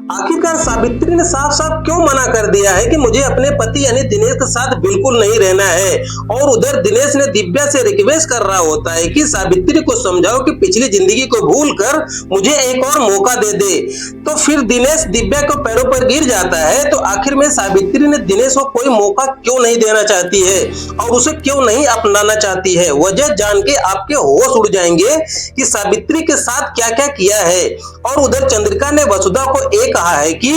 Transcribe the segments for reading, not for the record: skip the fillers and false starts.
आखिरकार सावित्री ने साफ साफ क्यों मना कर दिया है कि मुझे अपने पति यानी दिनेश के साथ बिल्कुल नहीं रहना है। और उधर दिनेश ने दिव्या से रिक्वेस्ट कर रहा होता है कि सावित्री को समझाओ कि पिछली जिंदगी को भूल कर मुझे एक और मौका दे दे। तो फिर दिनेश दिव्या को पैरों पर गिर जाता है। तो आखिर में सावित्री ने दिनेश को कोई मौका क्यों नहीं देना चाहती है और उसे क्यों नहीं अपनाना चाहती है, वजह जान के आपके होश उड़ जाएंगे कि सावित्री के साथ क्या क्या किया है। और उधर चंद्रिका ने वसुधा को एक कहा है कि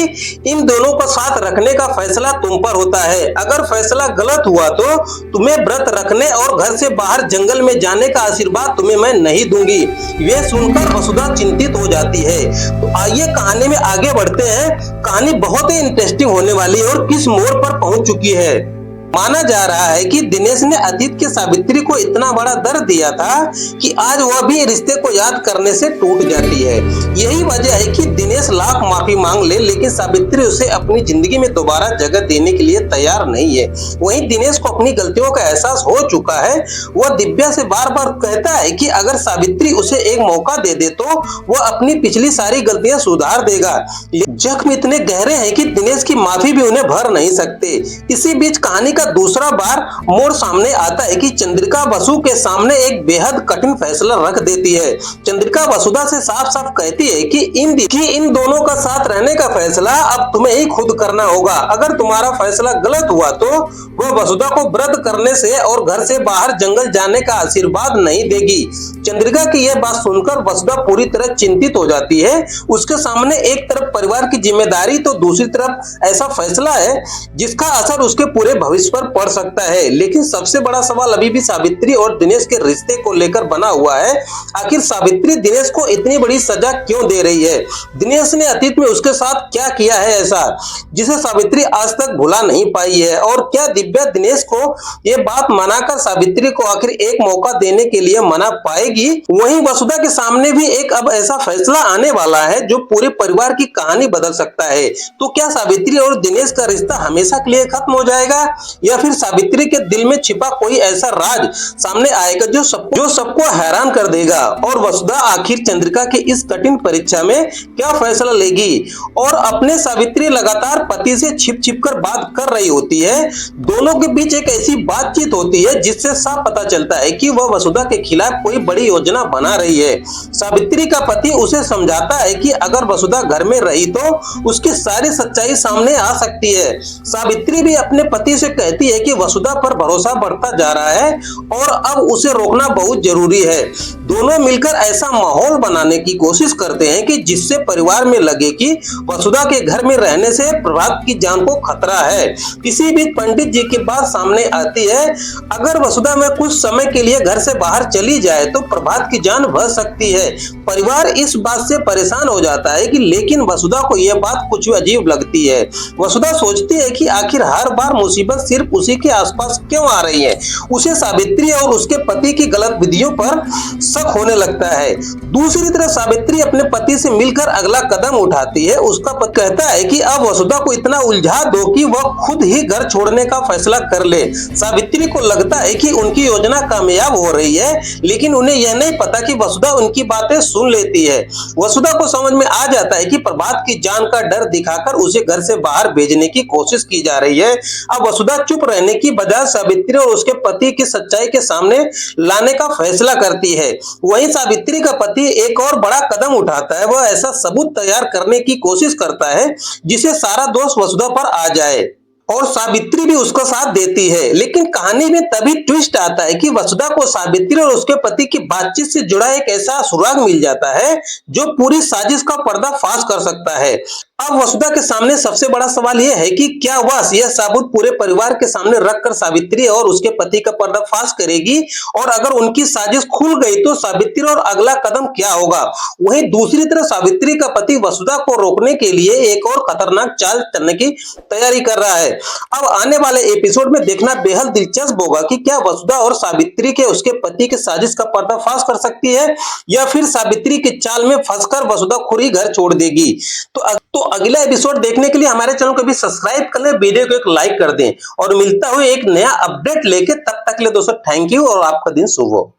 इन दोनों को साथ रखने का फैसला तुम पर होता है। अगर फैसला गलत हुआ तो तुम्हें व्रत रखने और घर से बाहर जंगल में जाने का आशीर्वाद तुम्हें मैं नहीं दूंगी। यह सुनकर वसुधा चिंतित हो जाती है। तो आइए कहानी में आगे बढ़ते हैं। कहानी बहुत ही इंटरेस्टिंग होने वाली है और किस मोड़ पर पहुंच चुकी है। माना जा रहा है कि दिनेश ने अतीत के सावित्री को इतना बड़ा दर्द दिया था कि आज वह भी रिश्ते को याद करने से टूट जाती है। यही वजह है कि दिनेश लाख माफी मांग ले, लेकिन सावित्री उसे अपनी जिंदगी में दोबारा जगह देने के लिए तैयार नहीं है। वहीं दिनेश को अपनी गलतियों का एहसास हो चुका है। वह दिव्या से बार बार कहता है कि अगर सावित्री उसे एक मौका दे दे तो वह अपनी पिछली सारी गलतियां सुधार देगा। जख्म इतने गहरे हैं कि दिनेश की माफी भी उन्हें भर नहीं सकते। इसी बीच कहानी दूसरा बार मोड़ सामने आता है कि चंद्रिका वसु के सामने एक बेहद कठिन फैसला रख देती है। चंद्रिका वसुधा से साफ साफ कहती है कि इन दोनों का साथ रहने का फैसला अब तुम्हें ही खुद करना होगा। अगर तुम्हारा फैसला गलत हुआ तो वह वसुधा को व्रत करने से और घर से बाहर जंगल जाने का आशीर्वाद नहीं देगी। चंद्रिका की यह बात सुनकर वसुधा पूरी तरह चिंतित हो जाती है। उसके सामने एक तरफ परिवार की जिम्मेदारी तो दूसरी तरफ ऐसा फैसला है जिसका असर उसके पूरे भविष्य पर पड़ सकता है। लेकिन सबसे बड़ा सवाल अभी भी सावित्री और दिनेश के रिश्ते को लेकर बना हुआ है। आखिर सावित्री दिनेश को इतनी बड़ी सजा क्यों दे रही है? दिनेश ने अतीत में उसके साथ क्या किया है ऐसा जिसे सावित्री आज तक भुला नहीं पाई है? और क्या दिव्या दिनेश को यह बात मनाकर सावित्री को आखिर एक मौका देने के लिए मना पाएगी? वहीं वसुधा के सामने भी एक अब ऐसा फैसला आने वाला है जो पूरे परिवार की कहानी बदल सकता है। तो क्या सावित्री और दिनेश का रिश्ता हमेशा के लिए खत्म हो जाएगा या फिर सावित्री के दिल में छिपा कोई ऐसा राज सामने आएगा जो सबको हैरान कर देगा? और वसुधा आखिर चंद्रिका की इस कठिन परीक्षा में क्या फैसला लेगी? और अपने सावित्री लगातार पति से छिप कर बात कर रही होती है। दोनों के बीच एक ऐसी बातचीत होती है जिससे साफ पता चलता है कि वह वसुधा के खिलाफ कोई बड़ी योजना बना रही है। सावित्री का पति उसे समझाता है कि अगर वसुधा घर में रही तो उसकी सारी सच्चाई सामने आ सकती है। सावित्री भी अपने पति से कहती है कि वसुधा पर भरोसा बढ़ता जा रहा है और अब उसे रोकना बहुत जरूरी है। दोनों मिलकर ऐसा माहौल बनाने की कोशिश करते हैं कि जिससे परिवार में लगे कि वसुधा के घर में रहने से प्रभात की जान को खतरा है। किसी भी पंडित जी की बात सामने आती है, अगर वसुधा में कुछ समय के लिए घर से बाहर चली जाए तो प्रभात की जान बच सकती है। परिवार इस बात से परेशान हो जाता है कि लेकिन वसुधा को यह बात कुछ अजीब लगती है। वसुधा सोचती है कि आखिर हर बार मुसीबत सिर्फ उसी के आसपास क्यों आ रही है। उसे सावित्री और उसके पति की गलत विधियों पर शक होने लगता है। दूसरी तरफ सावित्री अपने पति से मिलकर अगला कदम उठाती है। उसका पति कहता है कि अब वसुधा को इतना उलझा दो कि वह खुद ही घर छोड़ने का फैसला कर ले। सावित्री को लगता है कि उनकी योजना कामयाब हो रही है, लेकिन उन्हें यह नहीं पता कि वसुधा उनकी बातें सुन लेती है। वसुधा को समझ में आ जाता है कि प्रभात की जान का डर दिखाकर उसे घर से बाहर भेजने की कोशिश की जा रही है। अब वसुधा चुप रहने की बजाय सावित्री और उसके पति की सच्चाई के सामने लाने का फैसला करती है। वहीं सावित्री का पति एक और बड़ा कदम उठाता है। वह ऐसा सबूत तैयार करने की कोशिश करता है जिसे सारा दोष वसुधा पर आ जाए और सावित्री भी उसका साथ देती है। लेकिन कहानी में तभी ट्विस्ट आता है कि वसुधा को सावित्री और उसके पति की बातचीत से जुड़ा एक ऐसा सुराग मिल जाता है जो पूरी साजिश का पर्दाफाश कर सकता है। अब वसुधा के सामने सबसे बड़ा सवाल यह है कि क्या वह यह सबूत पूरे परिवार के सामने रखकर सावित्री और उसके पति का पर्दाफाश करेगी? और अगर उनकी साजिश खुल गई तो सावित्री और अगला कदम क्या होगा? वहीं दूसरी तरफ सावित्री का पति वसुधा को रोकने के लिए एक और खतरनाक चाल चलने की तैयारी कर रहा है। अब आने वाले एपिसोड में देखना बेहद दिलचस्प होगा कि क्या वसुधा और सावित्री के उसके पति के साजिश का पर्दाफाश कर सकती है या फिर सावित्री के चाल में फंसकर वसुधा खुद ही घर छोड़ देगी। तो अगला एपिसोड देखने के लिए हमारे चैनल को भी सब्सक्राइब कर लें, वीडियो को एक लाइक कर दें और मिलता हुआ एक नया अपडेट लेके तब तक के लिए दोस्तों थैंक यू और आपका दिन शुभ हो।